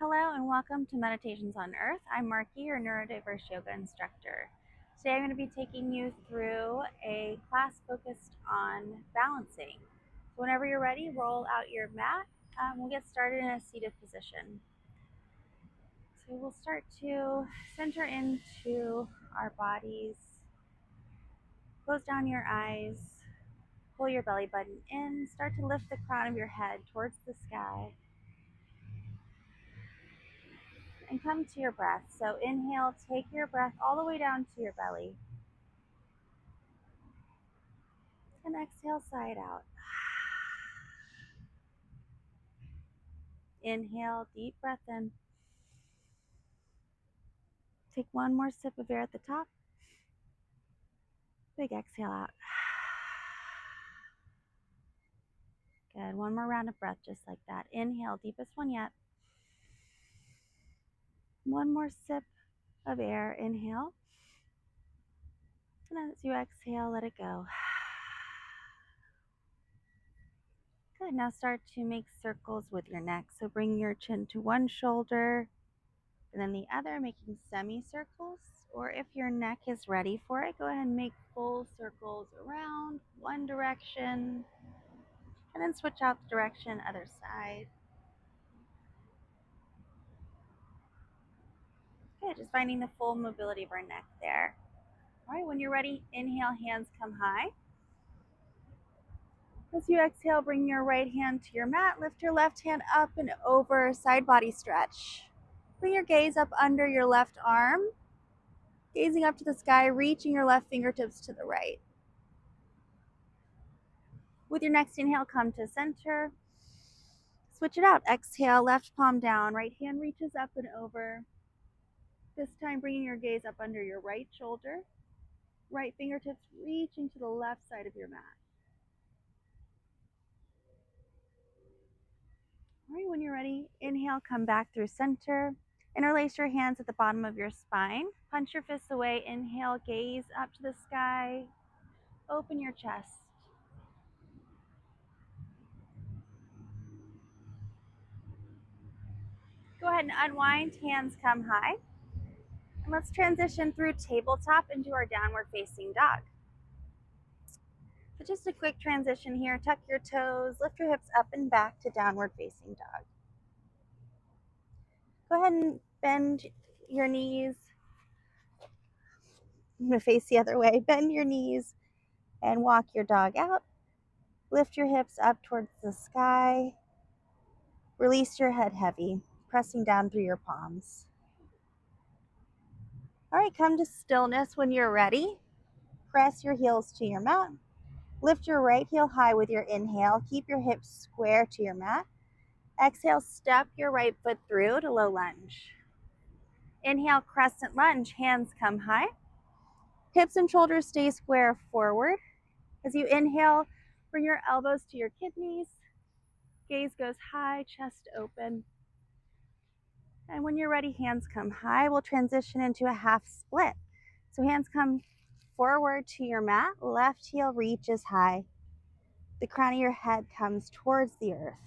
Hello and welcome to Meditations on Earth. I'm Marky, your neurodiverse yoga instructor. Today I'm going to be taking you through a class focused on balancing. So whenever you're ready, roll out your mat. We'll get started in a seated position. So we'll start to center into our bodies. Close down your eyes. Pull your belly button in. Start to lift the crown of your head towards the sky. And come to your breath. So inhale, take your breath all the way down to your belly. And exhale, sigh it out. Inhale, deep breath in. Take one more sip of air at the top. Big exhale out. Good. One more round of breath just like that. Inhale, deepest one yet. One more sip of air. Inhale. And as you exhale, let it go. Good. Now start to make circles with your neck. So bring your chin to one shoulder and then the other, making semicircles. Or if your neck is ready for it, go ahead and make full circles around one direction. And then switch out the direction, other side. Good, just finding the full mobility of our neck there. All right, when you're ready, inhale, hands come high. As you exhale, bring your right hand to your mat. Lift your left hand up and over, side body stretch. Bring your gaze up under your left arm. Gazing up to the sky, reaching your left fingertips to the right. With your next inhale, come to center. Switch it out. Exhale, left palm down. Right hand reaches up and over. This time, bringing your gaze up under your right shoulder. Right fingertips reaching to the left side of your mat. All right, when you're ready, inhale, come back through center. Interlace your hands at the bottom of your spine. Punch your fists away. Inhale, gaze up to the sky. Open your chest. Go ahead and unwind. Hands come high. And let's transition through tabletop into our downward facing dog. So just a quick transition here. Tuck your toes, lift your hips up and back to downward facing dog. Go ahead and bend your knees. I'm going to face the other way. Bend your knees and walk your dog out. Lift your hips up towards the sky. Release your head heavy, pressing down through your palms. All right, come to stillness when you're ready. Press your heels to your mat. Lift your right heel high with your inhale. Keep your hips square to your mat. Exhale, step your right foot through to low lunge. Inhale, crescent lunge, hands come high. Hips and shoulders stay square forward. As you inhale, bring your elbows to your kidneys. Gaze goes high, chest open. And when you're ready, hands come high. We'll transition into a half split. So hands come forward to your mat. Left heel reaches high. The crown of your head comes towards the earth.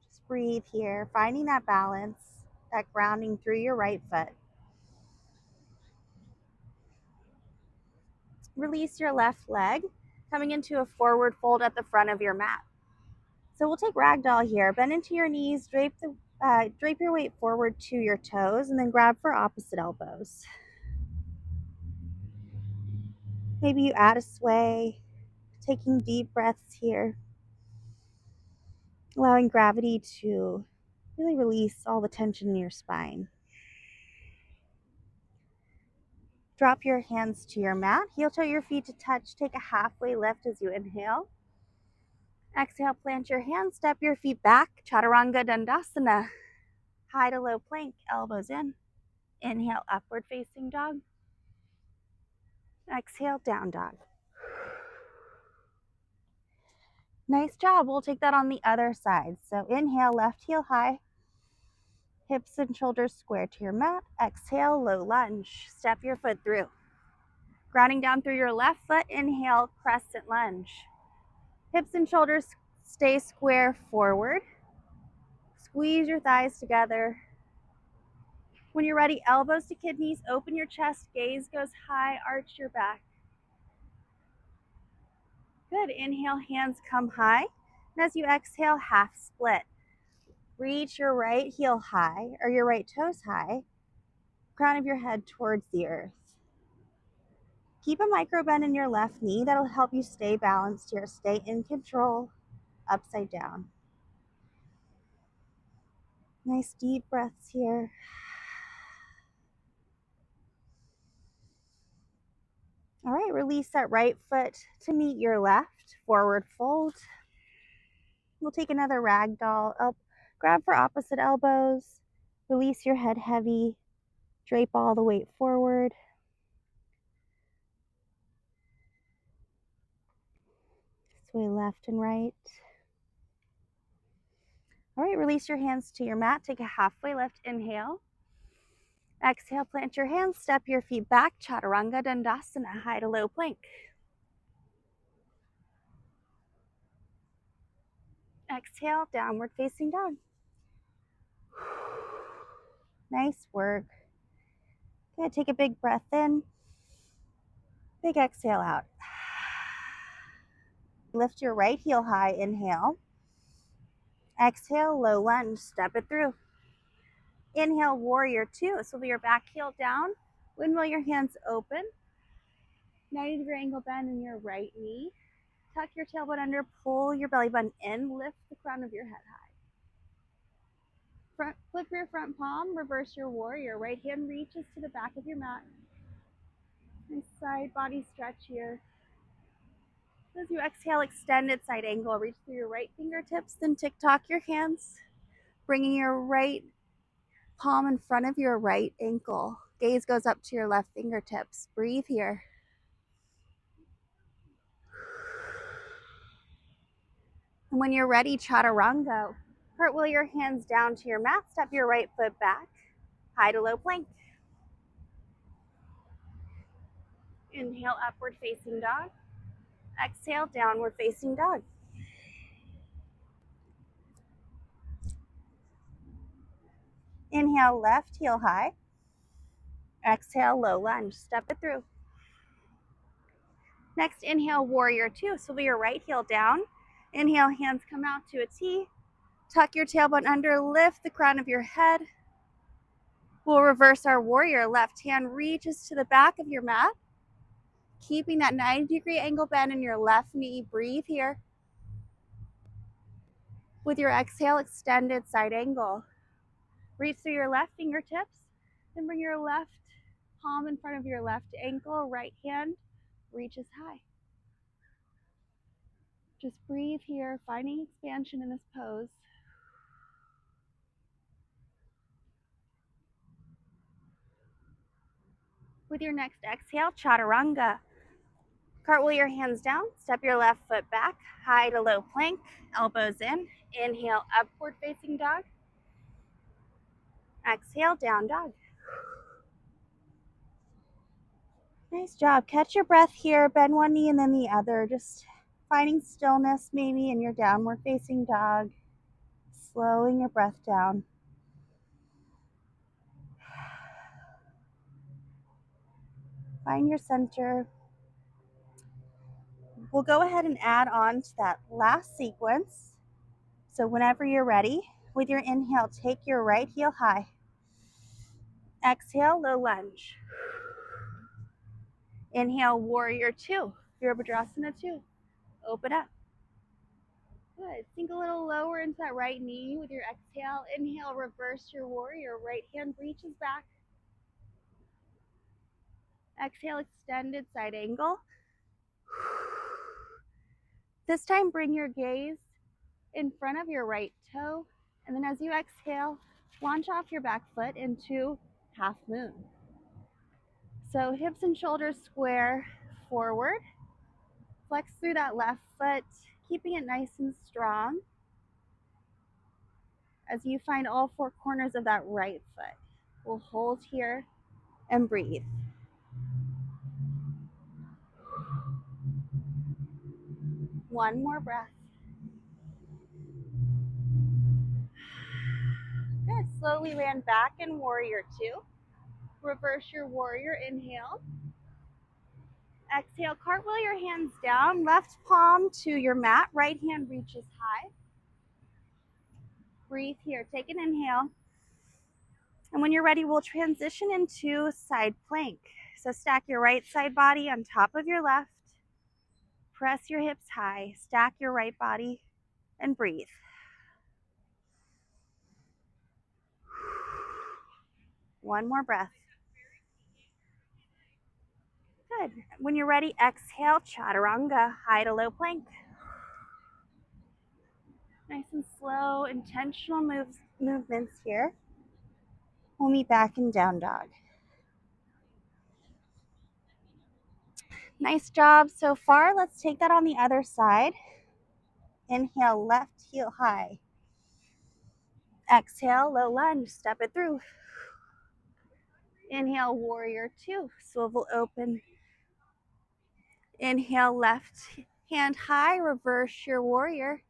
Just breathe here, finding that balance, that grounding through your right foot. Release your left leg, coming into a forward fold at the front of your mat. So we'll take ragdoll here. Bend into your knees, drape your weight forward to your toes, and then grab for opposite elbows. Maybe you add a sway, taking deep breaths here, allowing gravity to really release all the tension in your spine. Drop your hands to your mat, heel toe your feet to touch, take a halfway lift as you inhale. Exhale, plant your hands, step your feet back, Chaturanga Dandasana. High to low plank, elbows in. Inhale, upward facing dog. Exhale, down dog. Nice job. We'll take that on the other side. So inhale, left heel high. Hips and shoulders square to your mat. Exhale, low lunge. Step your foot through. Grounding down through your left foot. Inhale, crescent lunge. Hips and shoulders stay square forward. Squeeze your thighs together. When you're ready, elbows to kidneys, open your chest, gaze goes high, arch your back. Good, inhale, hands come high. And as you exhale, half split. Reach your right heel high, or your right toes high, crown of your head towards the earth. Keep a micro bend in your left knee. That'll help you stay balanced here, stay in control, upside down. Nice deep breaths here. All right, release that right foot to meet your left, forward fold. We'll take another ragdoll. Grab for opposite elbows. Release your head heavy. Drape all the weight forward. Sway left and right. All right, release your hands to your mat. Take a halfway lift. Inhale. Exhale, plant your hands. Step your feet back. Chaturanga Dandasana, high to low plank. Exhale, downward facing dog. Nice work. Good, take a big breath in. Big exhale out. Lift your right heel high, inhale. Exhale, low lunge, step it through. Inhale, warrior two. So your back heel down, windmill your hands open. 90-degree angle bend in your right knee. Tuck your tailbone under, pull your belly button in, lift the crown of your head high. Flip your front palm, reverse your warrior. Right hand reaches to the back of your mat. Nice side body stretch here. As you exhale, extended side angle. Reach through your right fingertips, then tick-tock your hands, bringing your right palm in front of your right ankle. Gaze goes up to your left fingertips. Breathe here. And when you're ready, chaturanga. Cartwheel your hands down to your mat. Step your right foot back. High to low plank. Inhale, upward facing dog. Exhale, downward facing dog. Inhale, left heel high. Exhale, low lunge. Step it through. Next, inhale, warrior two. So your right heel down. Inhale, hands come out to a T. Tuck your tailbone under, lift the crown of your head. We'll reverse our warrior. Left hand reaches to the back of your mat. Keeping that 90-degree angle bend in your left knee. Breathe here. With your exhale, extended side angle. Reach through your left fingertips. Then bring your left palm in front of your left ankle. Right hand reaches high. Just breathe here, finding expansion in this pose. With your next exhale, chaturanga. Cartwheel your hands down, step your left foot back, high to low plank, elbows in. Inhale, upward facing dog. Exhale, down dog. Nice job. Catch your breath here, bend one knee and then the other, just finding stillness maybe in your downward facing dog, slowing your breath down. Find your center. We'll go ahead and add on to that last sequence. So whenever you're ready, with your inhale, take your right heel high. Exhale, low lunge. Inhale, warrior two, Virabhadrasana two. Open up. Good. Sink a little lower into that right knee with your exhale. Inhale, reverse your warrior. Right hand reaches back. Exhale, extended side angle. This time, bring your gaze in front of your right toe. And then as you exhale, launch off your back foot into half moon. So hips and shoulders square forward. Flex through that left foot, keeping it nice and strong as you find all four corners of that right foot. We'll hold here and breathe. One more breath. Slowly land back in warrior two. Reverse your warrior, inhale. Exhale, cartwheel your hands down, left palm to your mat, right hand reaches high. Breathe here, take an inhale. And when you're ready, we'll transition into side plank. So stack your right side body on top of your left. Press your hips high, stack your right body, and breathe. One more breath. Good. When you're ready, exhale, chaturanga, high to low plank. Nice and slow, intentional movements here. We'll meet back in down dog. Nice job so far. Let's take that on the other side. Inhale, left heel high. Exhale, low lunge, step it through. Inhale, warrior two, swivel open. Inhale, left hand high, reverse your warrior.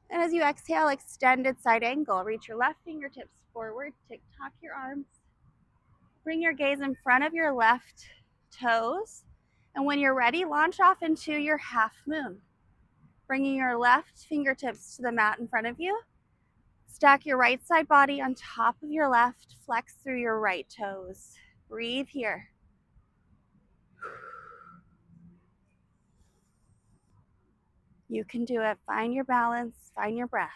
And as you exhale, extended side angle. Reach your left fingertips forward, tick-tock your arms. Bring your gaze in front of your left toes. And when you're ready, launch off into your half moon. Bringing your left fingertips to the mat in front of you. Stack your right side body on top of your left. Flex through your right toes. Breathe here. You can do it. Find your balance. Find your breath.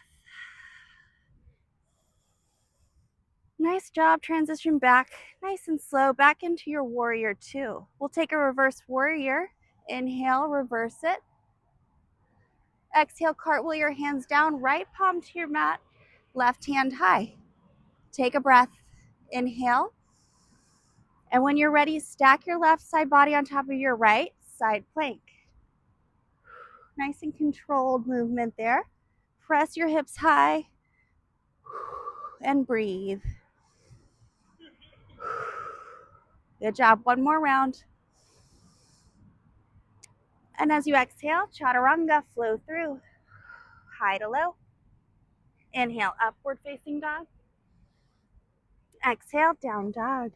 Nice job. Transition back nice and slow back into your warrior two. We'll take a reverse warrior. Inhale, reverse it. Exhale, cartwheel your hands down, right palm to your mat, left hand high. Take a breath. Inhale. And when you're ready, stack your left side body on top of your right, side plank. Nice and controlled movement there. Press your hips high and breathe. Good job. One more round. And as you exhale, chaturanga, flow through. High to low. Inhale, upward facing dog. Exhale, down dog.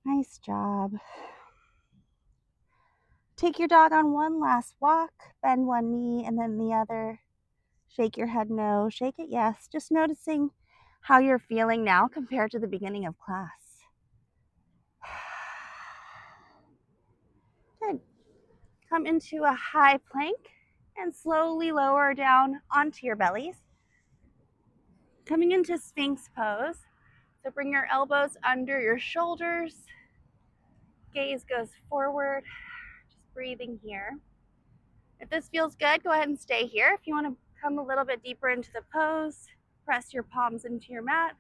Nice job. Take your dog on one last walk. Bend one knee and then the other. Shake your head no, shake it yes. Just noticing how you're feeling now compared to the beginning of class. Good. Come into a high plank and slowly lower down onto your bellies. Coming into Sphinx pose. So bring your elbows under your shoulders. Gaze goes forward. Just breathing here. If this feels good, go ahead and stay here. If you want to come a little bit deeper into the pose, press your palms into your mat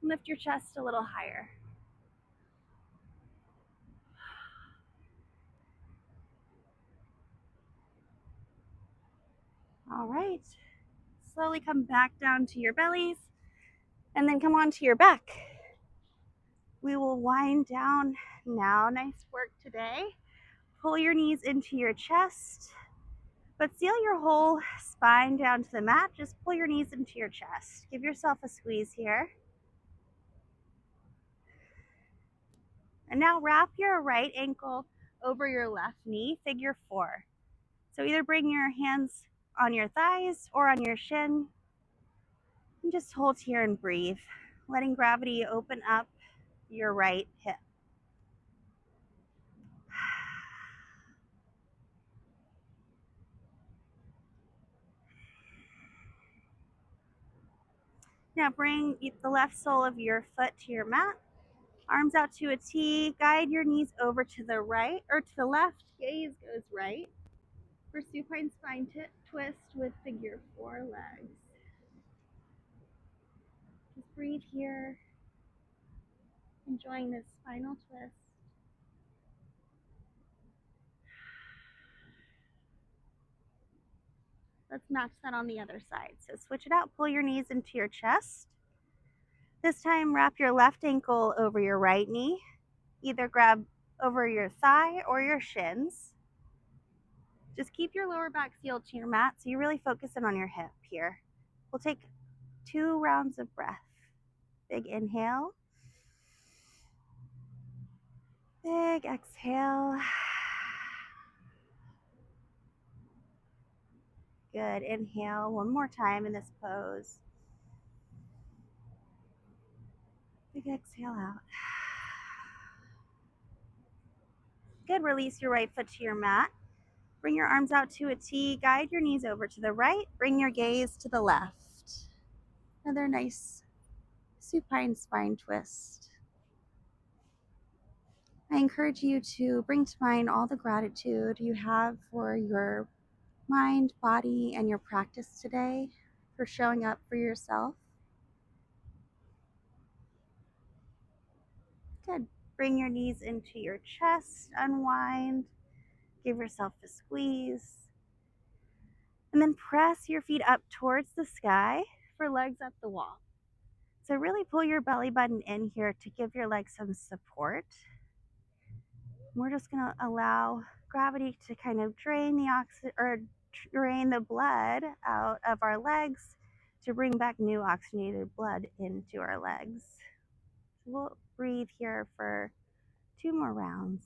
and lift your chest a little higher. All right. Slowly come back down to your bellies and then come onto your back. We will wind down now. Nice work today. Pull your knees into your chest, but seal your whole spine down to the mat. Just pull your knees into your chest. Give yourself a squeeze here. And now wrap your right ankle over your left knee, figure four. So either bring your hands on your thighs or on your shin. And just hold here and breathe, letting gravity open up your right hip. Now bring the left sole of your foot to your mat. Arms out to a T. Guide your knees over to the right or to the left. Gaze goes right. For supine spine twist with figure four legs. Just breathe here. Enjoying this spinal twist. Let's match that on the other side. So switch it out. Pull your knees into your chest. This time, wrap your left ankle over your right knee. Either grab over your thigh or your shins. Just keep your lower back sealed to your mat so you really focus in on your hip here. We'll take 2 rounds of breath. Big inhale. Big exhale. Good. Inhale one more time in this pose. Big exhale out. Good. Release your right foot to your mat. Bring your arms out to a T. Guide your knees over to the right. Bring your gaze to the left. Another nice supine spine twist. I encourage you to bring to mind all the gratitude you have for your mind, body, and your practice today, for showing up for yourself. Good. Bring your knees into your chest, unwind, give yourself a squeeze, and then press your feet up towards the sky for legs up the wall. So really pull your belly button in here to give your legs some support. We're just going to allow gravity to kind of drain the blood out of our legs to bring back new oxygenated blood into our legs. So we'll breathe here for 2 more rounds.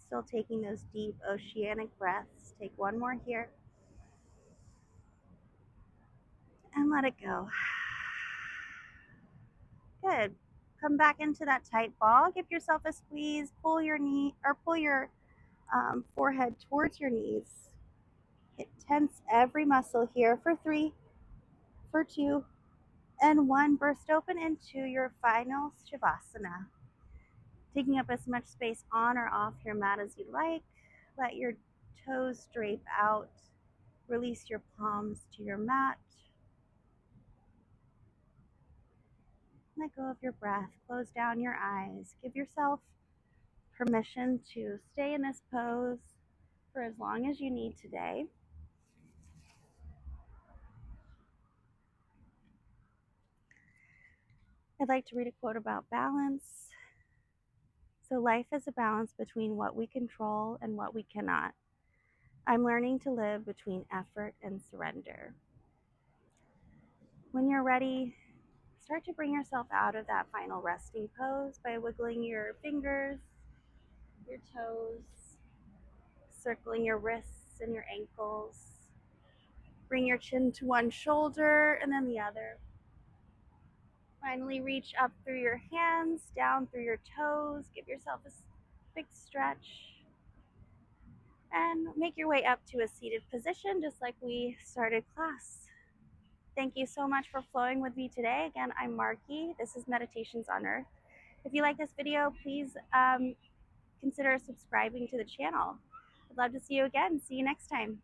Still taking those deep oceanic breaths. Take 1 more here. And let it go. Good. Come back into that tight ball. Give yourself a squeeze. Pull your forehead towards your knees. Tense every muscle here for 3, for 2, and 1. Burst open into your final Shavasana. Taking up as much space on or off your mat as you like. Let your toes drape out. Release your palms to your mat. Let go of your breath. Close down your eyes. Give yourself permission to stay in this pose for as long as you need today. I'd like to read a quote about balance. So life is a balance between what we control and what we cannot. I'm learning to live between effort and surrender. When you're ready, start to bring yourself out of that final resting pose by wiggling your fingers, your toes, circling your wrists and your ankles. Bring your chin to one shoulder and then the other. Finally, reach up through your hands, down through your toes. Give yourself a big stretch. And make your way up to a seated position, just like we started class. Thank you so much for flowing with me today. Again, I'm Marky. This is Meditations on Earth. If you like this video, please consider subscribing to the channel. I'd love to see you again. See you next time.